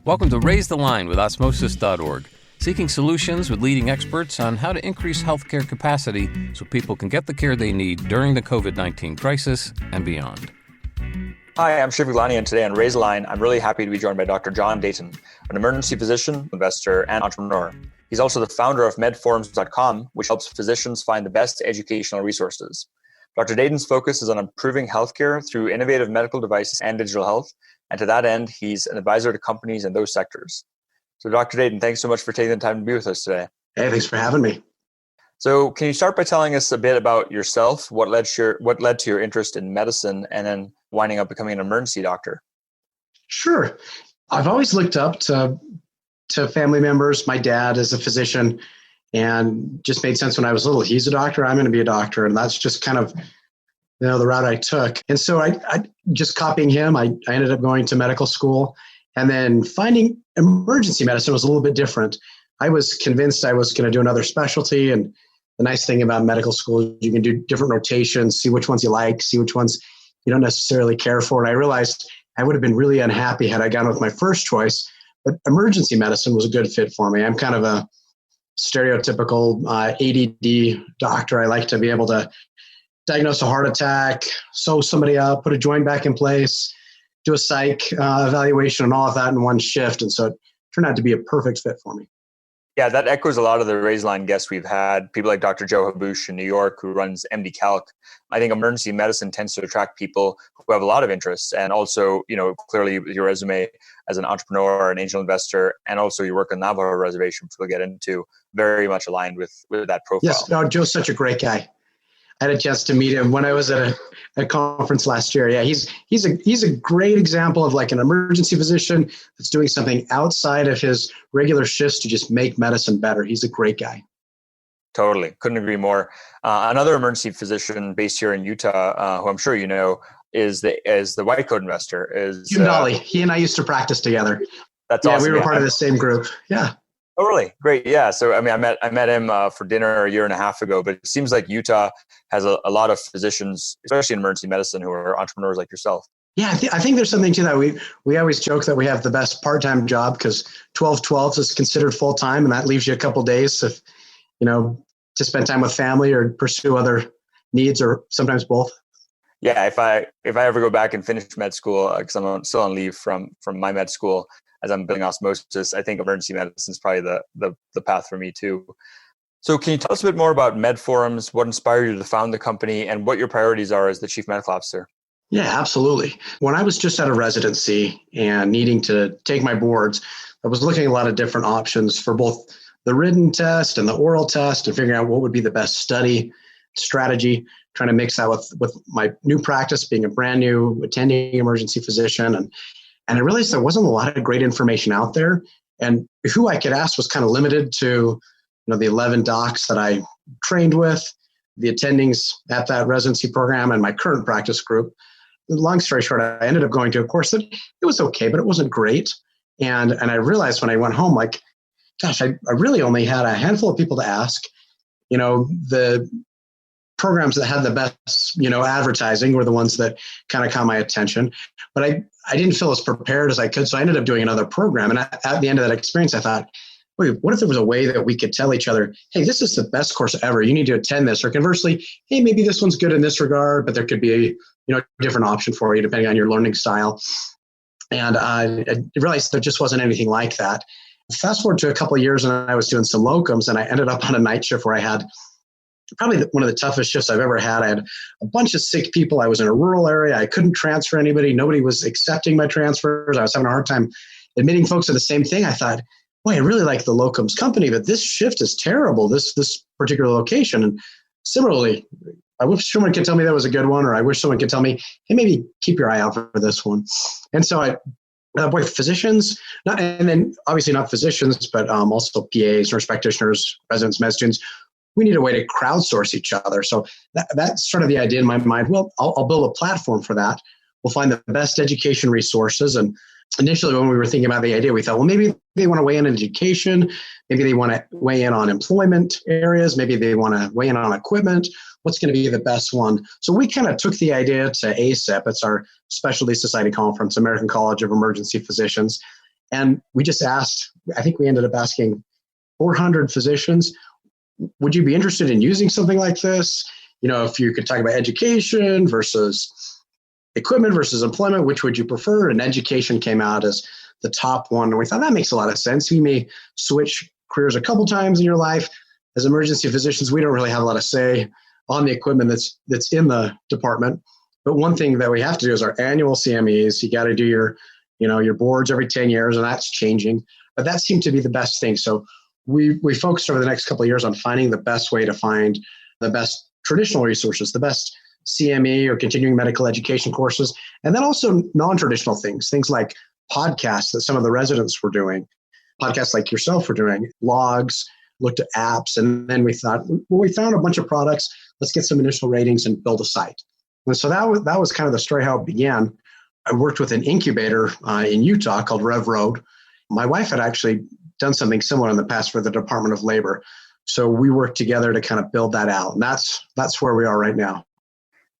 Welcome to Raise the Line with Osmosis.org, seeking solutions with leading experts on how to increase healthcare capacity so people can get the care they need during the COVID-19 crisis and beyond. Hi, I'm Shiv Gulani, and today on Raise the Line, I'm really happy to be joined by Dr. John Dayton, an emergency physician, investor, and entrepreneur. He's also the founder of medforums.com, which helps physicians find the best educational resources. Dr. Dayton's focus is on improving healthcare through innovative medical devices and digital health, and to that end, he's an advisor to companies in those sectors. So Dr. Dayton, thanks so much for taking the time to be with us today. Hey, thanks for having me. So can you start by telling us a bit about yourself, what led to your interest in medicine, and then winding up becoming an emergency doctor? Sure. I've always looked up to family members. My dad is a physician, and just made sense when I was little. He's a doctor, I'm going to be a doctor. And that's just kind of, the route I took. And so I just copying him, I ended up going to medical school, and then finding emergency medicine was a little bit different. I was convinced I was going to do another specialty. And the nice thing about medical school is you can do different rotations, see which ones you like, see which ones you don't necessarily care for. And I realized I would have been really unhappy had I gone with my first choice, but emergency medicine was a good fit for me. I'm kind of a stereotypical ADD doctor. I like to be able to diagnose a heart attack, sew somebody up, put a joint back in place, do a psych evaluation and all of that in one shift. And so it turned out to be a perfect fit for me. Yeah, that echoes a lot of the Raise Line guests we've had, people like Dr. Joe Haboush in New York, who runs MD Calc. I think emergency medicine tends to attract people who have a lot of interests, and also, clearly your resume as an entrepreneur, an angel investor, and also your work on Navajo Reservation, which we'll get into, very much aligned with that profile. Yes, no, Joe's such a great guy. I had a chance to meet him when I was at a conference last year. Yeah, he's a great example of like an emergency physician that's doing something outside of his regular shifts to just make medicine better. He's a great guy. Totally. Couldn't agree more. Another emergency physician based here in Utah, who I'm sure you know, is the white coat investor. Jim Dolly. He and I used to practice together. That's awesome. Yeah, we were part of the same group. Yeah. Oh, really? Great. Yeah. So, I met him for dinner a year and a half ago, but it seems like Utah has a lot of physicians, especially in emergency medicine, who are entrepreneurs like yourself. Yeah, I think there's something to that. We always joke that we have the best part-time job because 12/12 is considered full-time, and that leaves you a couple days if, to spend time with family or pursue other needs, or sometimes both. Yeah, if I ever go back and finish med school, because I'm still on leave from my med school, as I'm building Osmosis, I think emergency medicine is probably the path for me too. So can you tell us a bit more about MedForums, what inspired you to found the company, and what your priorities are as the Chief Medical Officer? Yeah, absolutely. When I was just out of residency and needing to take my boards, I was looking at a lot of different options for both the written test and the oral test, and figuring out what would be the best study strategy, trying to mix that with my new practice, being a brand new attending emergency physician. And I realized there wasn't a lot of great information out there, and who I could ask was kind of limited to, the 11 docs that I trained with, the attendings at that residency program, and my current practice group. Long story short, I ended up going to a course that it was okay, but it wasn't great. And I realized when I went home, like, gosh, I really only had a handful of people to ask. The programs that had the best, advertising were the ones that kind of caught my attention. But I didn't feel as prepared as I could. So I ended up doing another program. And at the end of that experience, I thought, wait, what if there was a way that we could tell each other, hey, this is the best course ever. You need to attend this. Or conversely, hey, maybe this one's good in this regard, but there could be a different option for you depending on your learning style. And I realized there just wasn't anything like that. Fast forward to a couple of years, and I was doing some locums, and I ended up on a night shift where I had probably one of the toughest shifts I've ever had. I had a bunch of sick people. I was in a rural area. I couldn't transfer anybody. Nobody was accepting my transfers. I was having a hard time admitting folks to the same thing. I thought, boy, I really like the locums company, but this shift is terrible, this particular location. And similarly, I wish someone could tell me that was a good one, or I wish someone could tell me, hey, maybe keep your eye out for this one. And so physicians, and then obviously not physicians, but also PAs, nurse practitioners, residents, med students, we need a way to crowdsource each other. So that's sort of the idea in my mind. Well, I'll build a platform for that. We'll find the best education resources. And initially, when we were thinking about the idea, we thought, well, maybe they want to weigh in on education. Maybe they want to weigh in on employment areas. Maybe they want to weigh in on equipment. What's going to be the best one? So we kind of took the idea to ASEP. It's our Specialty Society Conference, American College of Emergency Physicians. And we just asked, I think we ended up asking 400 physicians, would you be interested in using something like this? If you could talk about education versus equipment versus employment, which would you prefer? And education came out as the top one. And we thought that makes a lot of sense. You may switch careers a couple times in your life. As emergency physicians, we don't really have a lot of say on the equipment that's in the department. But one thing that we have to do is our annual CMEs. You got to do your boards every 10 years, and that's changing. But that seemed to be the best thing. So we focused over the next couple of years on finding the best way to find the best traditional resources, the best CME or continuing medical education courses, and then also non-traditional things like podcasts that some of the residents were doing, podcasts like yourself were doing, blogs, looked at apps, and then we thought, well, we found a bunch of products, let's get some initial ratings and build a site. And so that was kind of the story how it began. I worked with an incubator in Utah called Rev Road. My wife had actually done something similar in the past for the Department of Labor. So we worked together to kind of build that out. And that's where we are right now.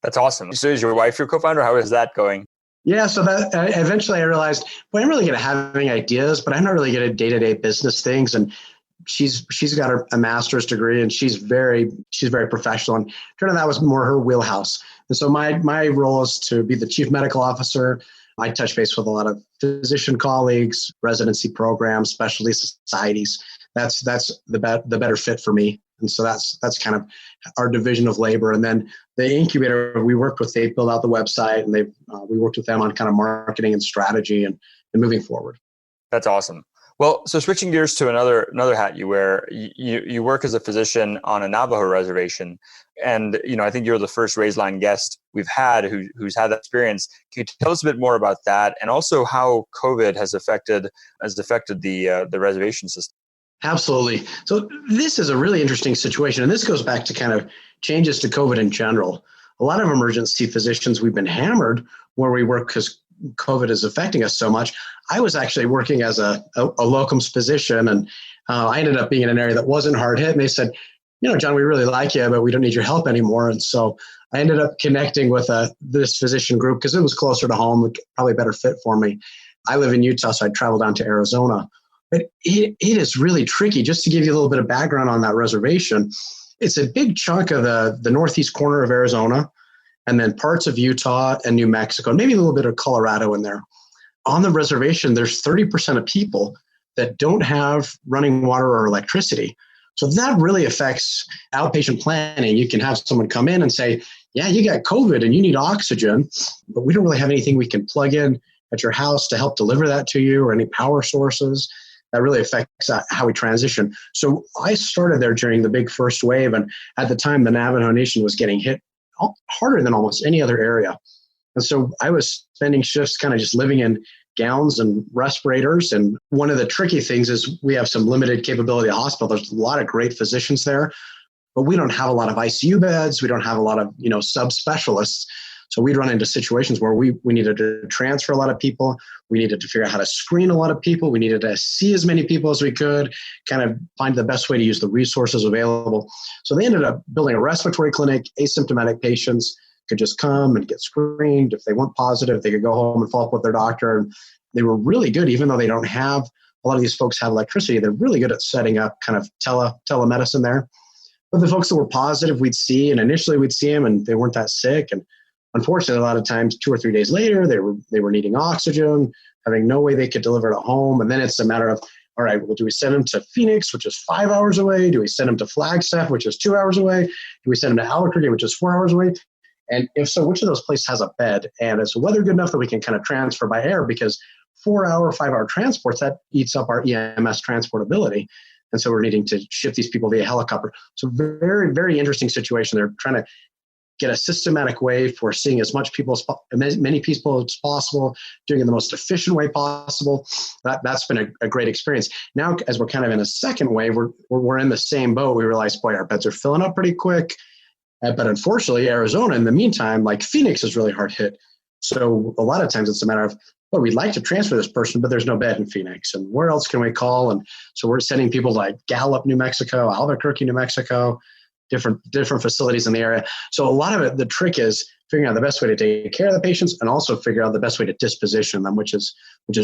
That's awesome. So is your wife your co-founder? How is that going? Yeah, so that eventually I realized, I'm really good at having ideas, but I'm not really good at day-to-day business things. And she's got a master's degree, and she's very professional. And turned out that was more her wheelhouse. And so my role is to be the chief medical officer. I touch base with a lot of physician colleagues, residency programs, specialty societies. That's the better fit for me. And so that's kind of our division of labor. And then the incubator we worked with, they built out the website, and we worked with them on kind of marketing and strategy and moving forward. That's awesome. Well, so switching gears to another hat you wear, you work as a physician on a Navajo reservation. And, I think you're the first Raise Line guest we've had who's had that experience. Can you tell us a bit more about that, and also how COVID has affected the reservation system? Absolutely. So this is a really interesting situation. And this goes back to kind of changes to COVID in general. A lot of emergency physicians, we've been hammered where we work because COVID is affecting us so much. I was actually working as a locums physician, and I ended up being in an area that wasn't hard hit. And they said, John, we really like you, but we don't need your help anymore. And so I ended up connecting with this physician group because it was closer to home, probably a better fit for me. I live in Utah, so I traveled down to Arizona. But it is really tricky. Just to give you a little bit of background on that reservation, it's a big chunk of the northeast corner of Arizona, and then parts of Utah and New Mexico, and maybe a little bit of Colorado in there. On the reservation, there's 30% of people that don't have running water or electricity. So that really affects outpatient planning. You can have someone come in and say, yeah, you got COVID and you need oxygen, but we don't really have anything we can plug in at your house to help deliver that to you, or any power sources. That really affects how we transition. So I started there during the big first wave, and at the time, the Navajo Nation was getting hit harder than almost any other area. And so I was spending shifts kind of just living in gowns and respirators. And one of the tricky things is we have some limited capability at hospital. There's a lot of great physicians there, but we don't have a lot of ICU beds. We don't have a lot of subspecialists. So we'd run into situations where we needed to transfer a lot of people. We needed to figure out how to screen a lot of people. We needed to see as many people as we could, kind of find the best way to use the resources available. So they ended up building a respiratory clinic. Asymptomatic patients could just come and get screened. If they weren't positive, they could go home and follow up with their doctor. And they were really good, even though they don't have, a lot of these folks have electricity, they're really good at setting up kind of telemedicine there. But the folks that were positive, we'd see, and initially we'd see them and they weren't that sick. And unfortunately, a lot of times, 2 or 3 days later, they were needing oxygen, having no way they could deliver it at home. And then it's a matter of, all right, well, do we send them to Phoenix, which is 5 hours away? Do we send them to Flagstaff, which is 2 hours away? Do we send them to Albuquerque, which is 4 hours away? And if so, which of those places has a bed? And is the weather good enough that we can kind of transfer by air? Because 4-hour, 5-hour transports, that eats up our EMS transportability. And so we're needing to ship these people via helicopter. So very, very interesting situation. They're trying to get a systematic way for seeing as many people as possible, doing it in the most efficient way possible. That's been a great experience. Now, as we're kind of in a second wave, we're in the same boat. We realize, boy, our beds are filling up pretty quick. But unfortunately, Arizona, in the meantime, like Phoenix is really hard hit. So a lot of times it's a matter of, well, we'd like to transfer this person, but there's no bed in Phoenix. And where else can we call? And so we're sending people like Gallup, New Mexico, Albuquerque, New Mexico, different facilities in the area. So a lot of it, the trick is figuring out the best way to take care of the patients and also figure out the best way to disposition them, which is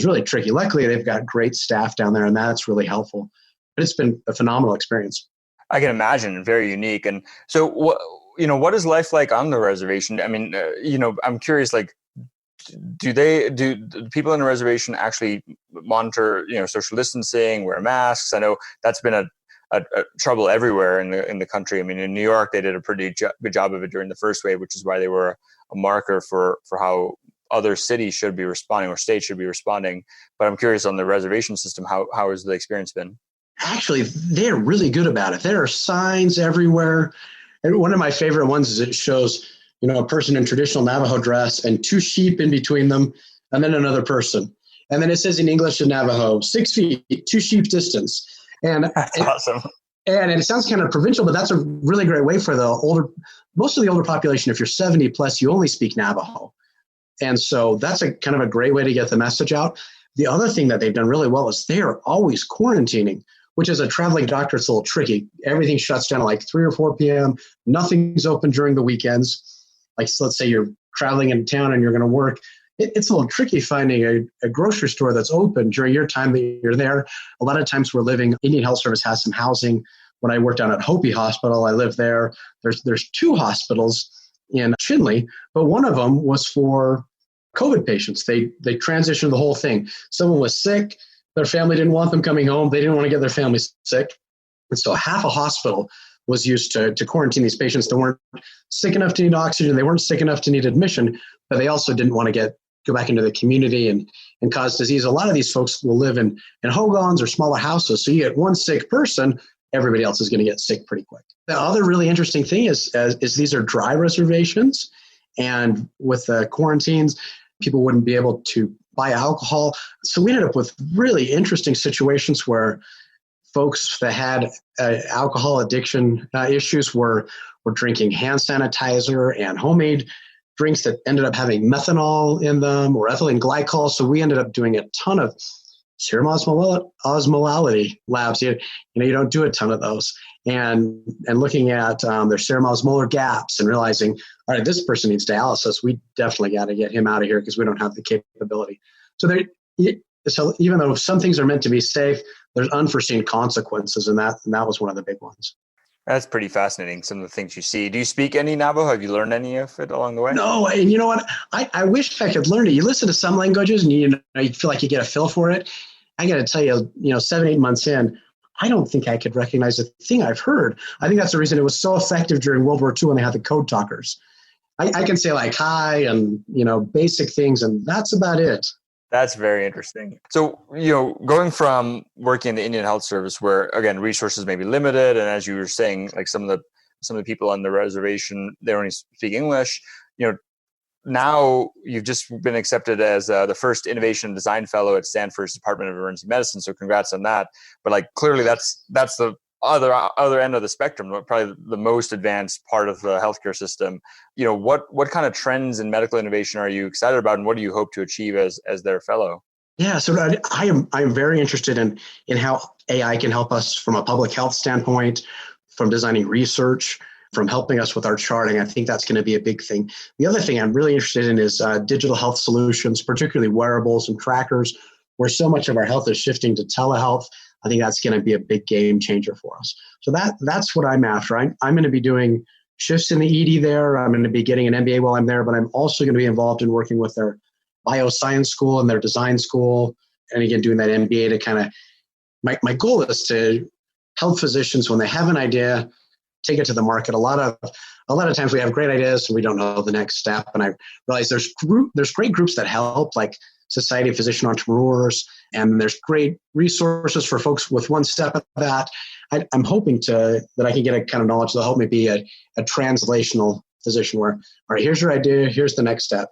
really tricky. Luckily, they've got great staff down there, and that's really helpful. But it's been a phenomenal experience. I can imagine, very unique. And so, what is life like on the reservation? I mean, I'm curious, like, do the people on the reservation actually monitor, social distancing, wear masks? I know that's been a trouble everywhere in the country. I mean, in New York, they did a pretty good job of it during the first wave, which is why they were a marker for how other cities should be responding or states should be responding. But I'm curious on the reservation system, how has the experience been? Actually, they're really good about it. There are signs everywhere. And one of my favorite ones is it shows, a person in traditional Navajo dress and 2 sheep in between them, and then another person. And then it says in English and Navajo, 6 feet, 2 sheep distance. And that's awesome. And it sounds kind of provincial, but that's a really great way for most of the older population. If you're 70 plus, you only speak Navajo. And so that's a kind of a great way to get the message out. The other thing that they've done really well is they are always quarantining, which as a traveling doctor, it's a little tricky. Everything shuts down at like 3 or 4 p.m. Nothing's open during the weekends. Like, so let's say you're traveling in town and you're going to work. It's a little tricky finding a grocery store that's open during your time that you're there. A lot of times Indian Health Service has some housing. When I worked down at Hopi Hospital, I lived there. There's 2 hospitals in Chinle, but one of them was for COVID patients. They transitioned the whole thing. Someone was sick. Their family didn't want them coming home. They didn't want to get their family sick. And so half a hospital was used to quarantine these patients that weren't sick enough to need oxygen. They weren't sick enough to need admission, but they also didn't want to go back into the community and cause disease. A lot of these folks will live in hogans or smaller houses. So you get one sick person, everybody else is going to get sick pretty quick. The other really interesting thing is these are dry reservations. And with the quarantines, people wouldn't be able to buy alcohol. So we ended up with really interesting situations where folks that had alcohol addiction issues were drinking hand sanitizer and homemade drinks that ended up having methanol in them or ethylene glycol. So we ended up doing a ton of serum osmolality labs. You don't do a ton of those. And looking at their serum osmolar gaps and realizing, all right, this person needs dialysis. We definitely got to get him out of here because we don't have the capability. So even though some things are meant to be safe, there's unforeseen consequences, and that was one of the big ones. That's pretty fascinating, some of the things you see. Do you speak any Navajo? Have you learned any of it along the way? No, and you know what? I wish I could learn it. You listen to some languages and you feel like you get a feel for it. I got to tell you, 7-8 months in, I don't think I could recognize a thing I've heard. I think that's the reason it was so effective during World War II when they had the code talkers. I can say like hi and, basic things, and that's about it. That's very interesting. So, going from working in the Indian Health Service where, again, resources may be limited, and as you were saying, like some of the people on the reservation, they only speak English, now you've just been accepted as the first Innovation and Design Fellow at Stanford's Department of Emergency Medicine. So congrats on that. But clearly that's the other end of the spectrum, probably the most advanced part of the healthcare system. What kind of trends in medical innovation are you excited about, and what do you hope to achieve as their fellow? Yeah, so I'm very interested in how AI can help us from a public health standpoint, from designing research, from helping us with our charting. I think that's going to be a big thing. The other thing I'm really interested in is digital health solutions, particularly wearables and trackers, where so much of our health is shifting to telehealth. I think that's going to be a big game changer for us. So that's what I'm after. I'm going to be doing shifts in the ED there. I'm going to be getting an MBA while I'm there, but I'm also going to be involved in working with their bioscience school and their design school. And again, doing that MBA to kind of, my goal is to help physicians when they have an idea, take it to the market. A lot of times we have great ideas and we don't know the next step. And I realize there's great groups that help, like Society of Physician Entrepreneurs, and there's great resources for folks with one step of that. I'm hoping that I can get a kind of knowledge that'll help me be a translational physician where, all right, here's your idea, here's the next step.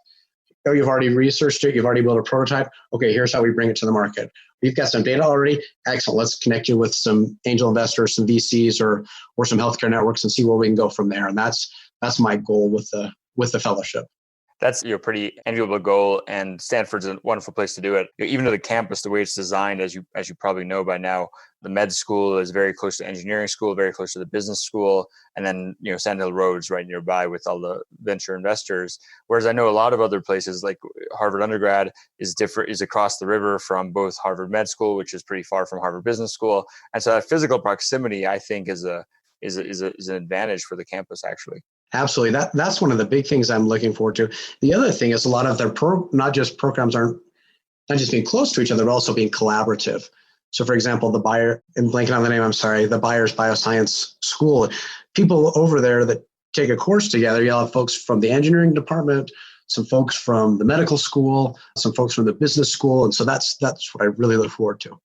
Oh, you've already researched it, you've already built a prototype. Okay, here's how we bring it to the market. We've got some data already. Excellent. Let's connect you with some angel investors, some VCs, or some healthcare networks, and see where we can go from there. And that's my goal with the fellowship. That's a pretty enviable goal, and Stanford's a wonderful place to do it. Even though the campus, the way it's designed, as you probably know by now, the med school is very close to engineering school, very close to the business school, and then Sand Hill Road's right nearby with all the venture investors. Whereas I know a lot of other places, like Harvard undergrad, is across the river from both Harvard Med School, which is pretty far from Harvard Business School, and so that physical proximity, I think, is an advantage for the campus actually. Absolutely. That's one of the big things I'm looking forward to. The other thing is a lot of their not just programs aren't not just being close to each other, but also being collaborative. So for example, the Byers Bioscience School, people over there that take a course together, you'll have folks from the engineering department, some folks from the medical school, some folks from the business school. And so that's what I really look forward to.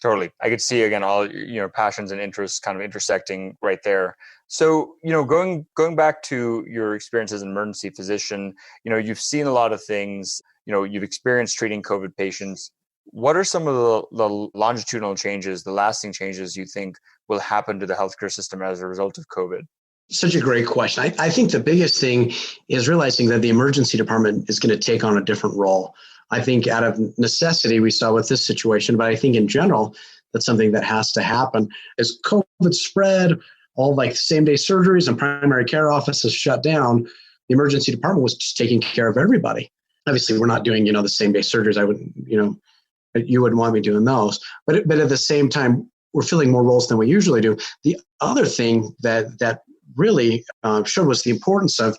Totally. I could see, again, all your passions and interests kind of intersecting right there. So, going back to your experience as an emergency physician, you've seen a lot of things, you've experienced treating COVID patients. What are some of the longitudinal changes, the lasting changes you think will happen to the healthcare system as a result of COVID? Such a great question. I think the biggest thing is realizing that the emergency department is going to take on a different role. I think out of necessity, we saw with this situation, but I think in general, that's something that has to happen. As COVID spread, all like same-day surgeries and primary care offices shut down, the emergency department was just taking care of everybody. Obviously, we're not doing, the same-day surgeries. I wouldn't, you wouldn't want me doing those. But at the same time, we're filling more roles than we usually do. The other thing that really showed was the importance of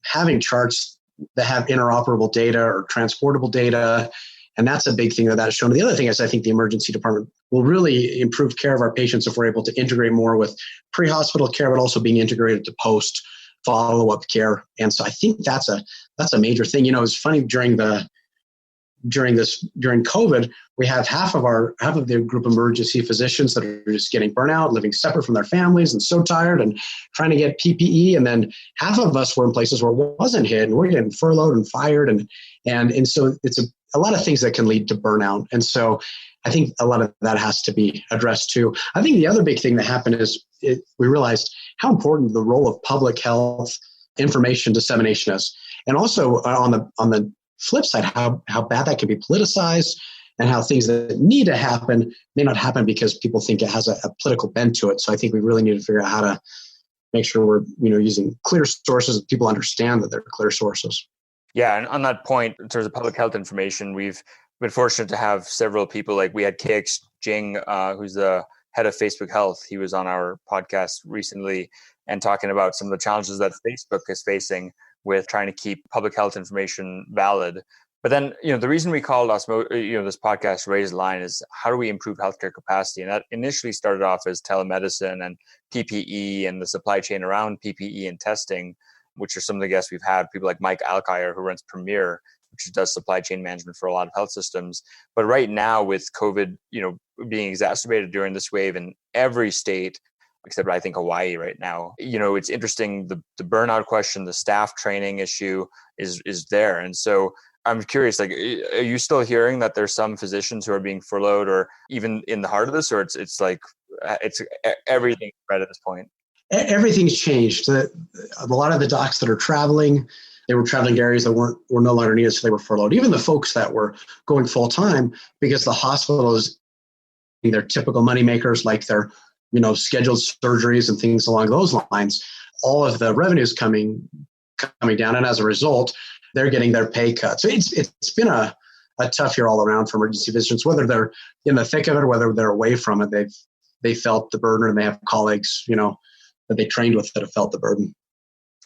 having charts that have interoperable data or transportable data. And that's a big thing that's shown. The other thing is I think the emergency department will really improve care of our patients if we're able to integrate more with pre-hospital care, but also being integrated to post follow-up care. And so I think that's a major thing. It's funny during COVID, we have half of the group of emergency physicians that are just getting burnout, living separate from their families and so tired and trying to get PPE. And then half of us were in places where it wasn't hit and we're getting furloughed and fired. And so it's a lot of things that can lead to burnout. And so I think a lot of that has to be addressed too. I think the other big thing that happened is we realized how important the role of public health information dissemination is. And also on the flip side, how bad that can be politicized and how things that need to happen may not happen because people think it has a political bent to it. So I think we really need to figure out how to make sure we're using clear sources that people understand that they're clear sources. Yeah, and on that point, in terms of public health information, we've been fortunate to have several people, like we had KX Jing, who's the head of Facebook Health. He was on our podcast recently and talking about some of the challenges that Facebook is facing with trying to keep public health information valid. But then, the reason we called this podcast Raise the Line is how do we improve healthcare capacity? And that initially started off as telemedicine and PPE and the supply chain around PPE and testing, which are some of the guests we've had, people like Mike Alkire, who runs Premier, which does supply chain management for a lot of health systems. But right now with COVID, being exacerbated during this wave in every state, except I think Hawaii right now, it's interesting, the burnout question, the staff training issue is there. And so I'm curious, are you still hearing that there's some physicians who are being furloughed or even in the heart of this, or it's everything right at this point? Everything's changed. A lot of the docs that are traveling, they were traveling to areas that were no longer needed, so they were furloughed. Even the folks that were going full time because the hospitals, their typical money makers, like their scheduled surgeries and things along those lines, all of the revenues coming down, and as a result, they're getting their pay cut. So it's been a tough year all around for emergency physicians, whether they're in the thick of it or whether they're away from it. They felt the burden, and they have colleagues, that they trained with that have felt the burden.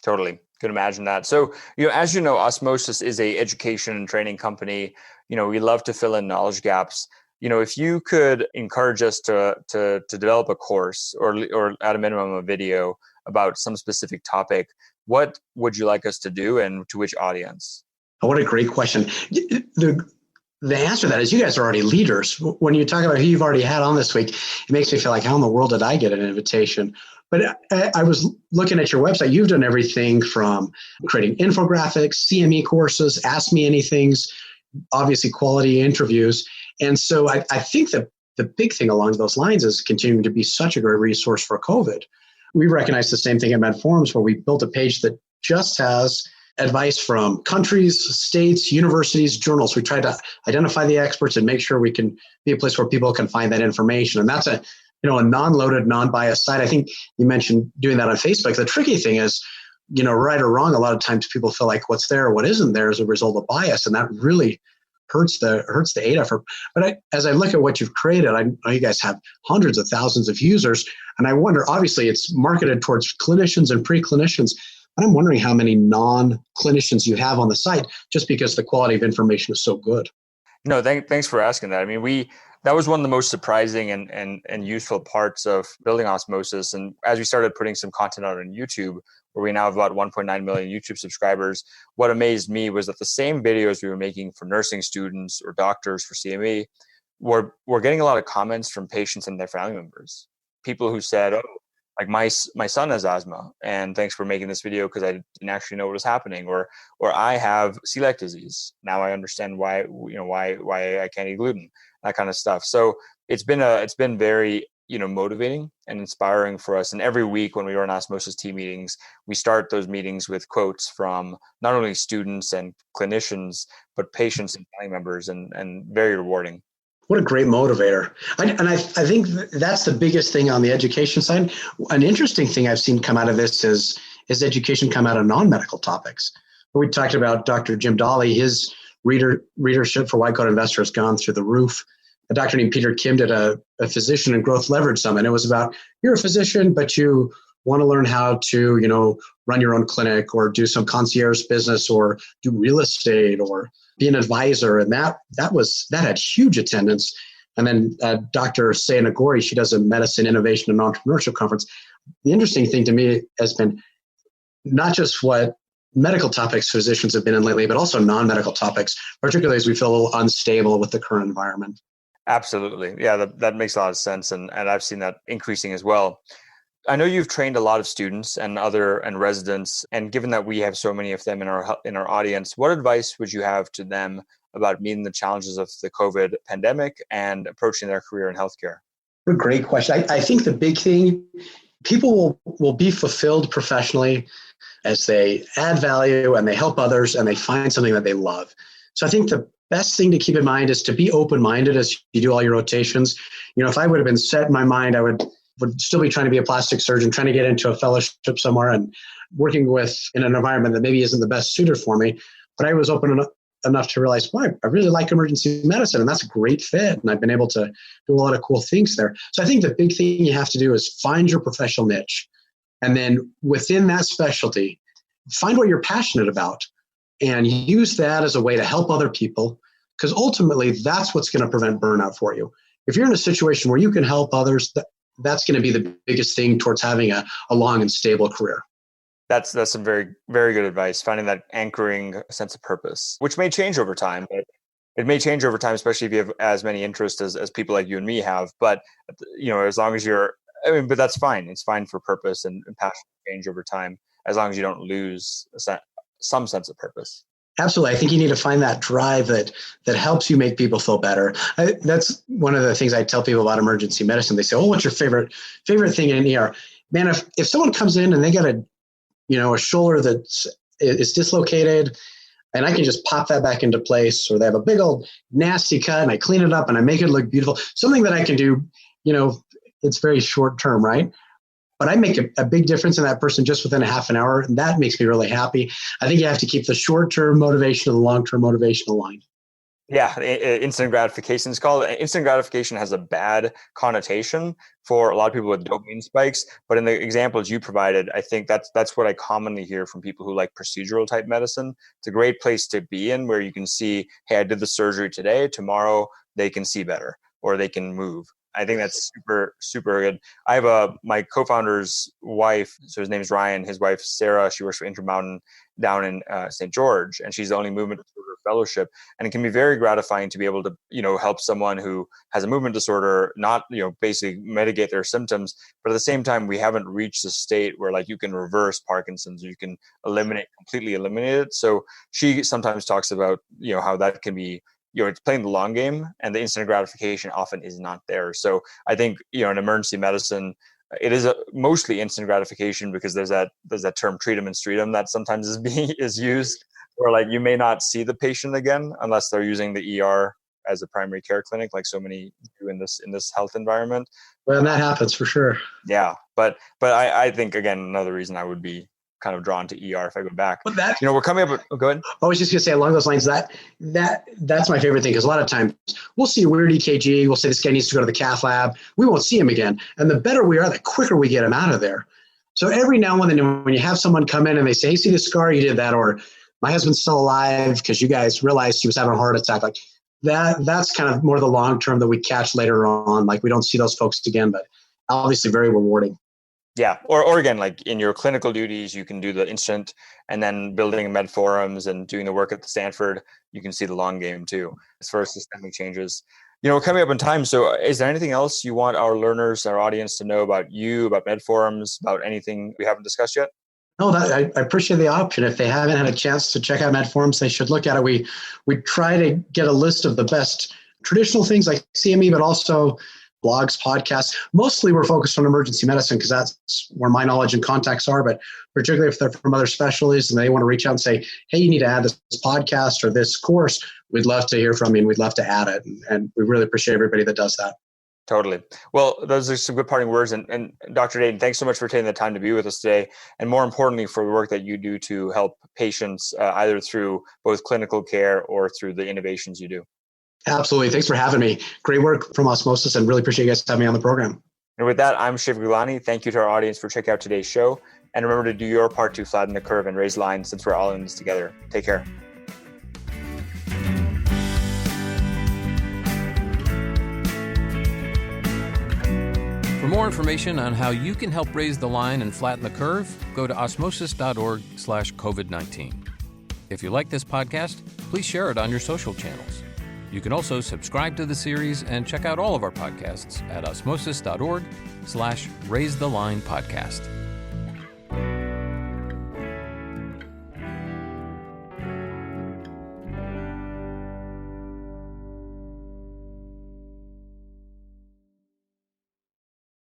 Totally. Could imagine that. So, as you know, Osmosis is a education and training company. We love to fill in knowledge gaps. If you could encourage us to develop a course or at a minimum a video about some specific topic, what would you like us to do and to which audience? Oh, what a great question. The answer to that is you guys are already leaders. When you talk about who you've already had on this week, it makes me feel like, how in the world did I get an invitation? But I was looking at your website. You've done everything from creating infographics, CME courses, Ask Me Anythings, obviously quality interviews. And so I think that the big thing along those lines is continuing to be such a great resource for COVID. We recognize the same thing at MedForums, where we built a page that just has advice from countries, states, universities, journals. We try to identify the experts and make sure we can be a place where people can find that information. And that's a non-loaded, non-biased site. I think you mentioned doing that on Facebook. The tricky thing is, right or wrong, a lot of times people feel like what's there or what isn't there is a result of bias, and that really hurts the aid effort. But as I look at what you've created, I know you guys have hundreds of thousands of users, and I wonder, obviously it's marketed towards clinicians and pre-clinicians, but I'm wondering how many non-clinicians you have on the site just because the quality of information is so good. No, thanks for asking that. I mean, that was one of the most surprising and useful parts of building Osmosis. And as we started putting some content out on YouTube, where we now have about 1.9 million YouTube subscribers, what amazed me was that the same videos we were making for nursing students or doctors for CME were getting a lot of comments from patients and their family members. People who said, oh, like my son has asthma, and thanks for making this video because I didn't actually know what was happening, or I have celiac disease. Now I understand why I can't eat gluten, that kind of stuff. So it's been very motivating and inspiring for us. And every week when we run Osmosis team meetings, we start those meetings with quotes from not only students and clinicians, but patients and family members, and very rewarding. What a great motivator. I think that's the biggest thing on the education side. An interesting thing I've seen come out of this is education come out of non-medical topics. We talked about Dr. Jim Dolly, his readership for White Coat Investor has gone through the roof. A doctor named Peter Kim did a physician and growth leverage summit. It was about, you're a physician, but you want to learn how to, run your own clinic or do some concierge business or do real estate or be an advisor. And that had huge attendance. And then Dr. Saya Nagori, she does a medicine, innovation, and entrepreneurship conference. The interesting thing to me has been not just what medical topics physicians have been in lately, but also non-medical topics, particularly as we feel a little unstable with the current environment. Absolutely. Yeah, that makes a lot of sense. And I've seen that increasing as well. I know you've trained a lot of students and residents, and given that we have so many of them in our audience, what advice would you have to them about meeting the challenges of the COVID pandemic and approaching their career in healthcare? What a great question. I think the big thing, people will be fulfilled professionally as they add value and they help others and they find something that they love. So I think the best thing to keep in mind is to be open-minded as you do all your rotations. If I would have been set in my mind, I would still be trying to be a plastic surgeon, trying to get into a fellowship somewhere and working in an environment that maybe isn't the best suited for me. But I was open enough to realize, I really like emergency medicine, and that's a great fit. And I've been able to do a lot of cool things there. So I think the big thing you have to do is find your professional niche. And then within that specialty, find what you're passionate about and use that as a way to help other people. Because ultimately, that's what's going to prevent burnout for you. If you're in a situation where you can help others, that's going to be the biggest thing towards having a long and stable career. That's some very, very good advice, finding that anchoring sense of purpose, which may change over time. But it may change over time, especially if you have as many interests as people like you and me have. But, as long as but that's fine. It's fine for purpose and passion to change over time, as long as you don't lose some sense of purpose. Absolutely. I think you need to find that drive that helps you make people feel better. That's one of the things I tell people about emergency medicine. They say, oh, what's your favorite thing in an ER? Man, if someone comes in and they got a shoulder that is dislocated and I can just pop that back into place, or they have a big old nasty cut and I clean it up and I make it look beautiful, something that I can do, it's very short term, right? But I make a big difference in that person just within a half an hour, and that makes me really happy. I think you have to keep the short-term motivation and the long-term motivation aligned. Yeah, instant gratification is called. Instant gratification has a bad connotation for a lot of people with dopamine spikes. But in the examples you provided, I think that's what I commonly hear from people who like procedural type medicine. It's a great place to be in, where you can see, hey, I did the surgery today. Tomorrow they can see better or they can move. I think that's super, super good. I have my co-founder's wife, so his name is Ryan. His wife, Sarah, she works for Intermountain down in St. George, and she's the only movement disorder fellowship. And it can be very gratifying to be able to, help someone who has a movement disorder, not, basically mitigate their symptoms. But at the same time, we haven't reached a state where like you can reverse Parkinson's, or you can completely eliminate it. So she sometimes talks about, how that can be, it's playing the long game, and the instant gratification often is not there. So I think, in emergency medicine, it is mostly instant gratification, because there's that term treat 'em and street 'em that sometimes is used, where like you may not see the patient again unless they're using the ER as a primary care clinic, like so many do in this health environment. Well, and that happens for sure. Yeah, but I think, again, another reason I would be kind of drawn to ER if I go back. But that, we're coming up. Go ahead. I was just going to say along those lines, that's my favorite thing, because a lot of times we'll see a weird EKG, we'll say this guy needs to go to the cath lab, we won't see him again, and the better we are, the quicker we get him out of there. So every now and then, when you have someone come in and they say, "Hey, see the scar, you did that," or "My husband's still alive because you guys realized he was having a heart attack," like that's kind of more the long term that we catch later on. Like, we don't see those folks again, but obviously very rewarding. Yeah. Or again, like in your clinical duties, you can do the instant, and then building med forums and doing the work at the Stanford, you can see the long game too, as far as systemic changes. We're coming up in time. So is there anything else you want our learners, our audience to know about you, about med forums, about anything we haven't discussed yet? No, I appreciate the option. If they haven't had a chance to check out med forums, they should look at it. We try to get a list of the best traditional things like CME, but also blogs, podcasts. Mostly we're focused on emergency medicine because that's where my knowledge and contacts are, but particularly if they're from other specialties and they want to reach out and say, "Hey, you need to add this podcast or this course," we'd love to hear from you and we'd love to add it. And we really appreciate everybody that does that. Totally. Well, those are some good parting words. And Dr. Dayton, thanks so much for taking the time to be with us today. And more importantly, for the work that you do to help patients, either through both clinical care or through the innovations you do. Absolutely. Thanks for having me. Great work from Osmosis, and really appreciate you guys having me on the program. And with that, I'm Shiv Gulani. Thank you to our audience for checking out today's show. And remember to do your part to flatten the curve and raise the line, since we're all in this together. Take care. For more information on how you can help raise the line and flatten the curve, go to osmosis.org/COVID-19. If you like this podcast, please share it on your social channels. You can also subscribe to the series and check out all of our podcasts at osmosis.org/raisethelinepodcast.